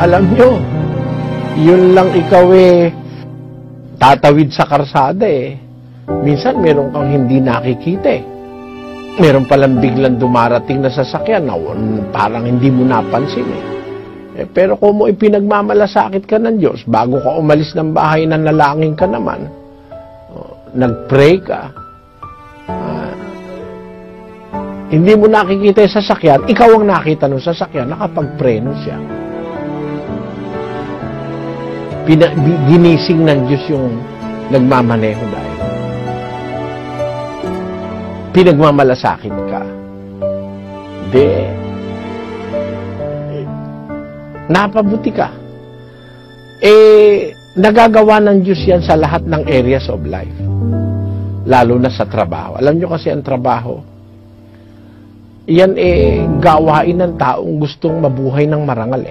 Alam nyo, yun lang ikaw tatawid sa karsada minsan meron kang hindi nakikita Meron palang biglang dumarating na sasakyan na parang hindi mo napansin pero kung mo ipinagmamalasakit ka ng Diyos, bago ka umalis ng bahay, nanalangin ka naman, nag-pray ka, hindi mo nakikita yung sasakyan, ikaw ang nakita ng sasakyan, nakapag-preno siya. Ginising ng Diyos yung nagmamaneho dahil pinagmamalasakit ka. Napabuti ka. Nagagawa ng Diyos yan sa lahat ng areas of life. Lalo na sa trabaho. Alam nyo kasi ang trabaho, yan gawain ng taong gustong mabuhay ng marangal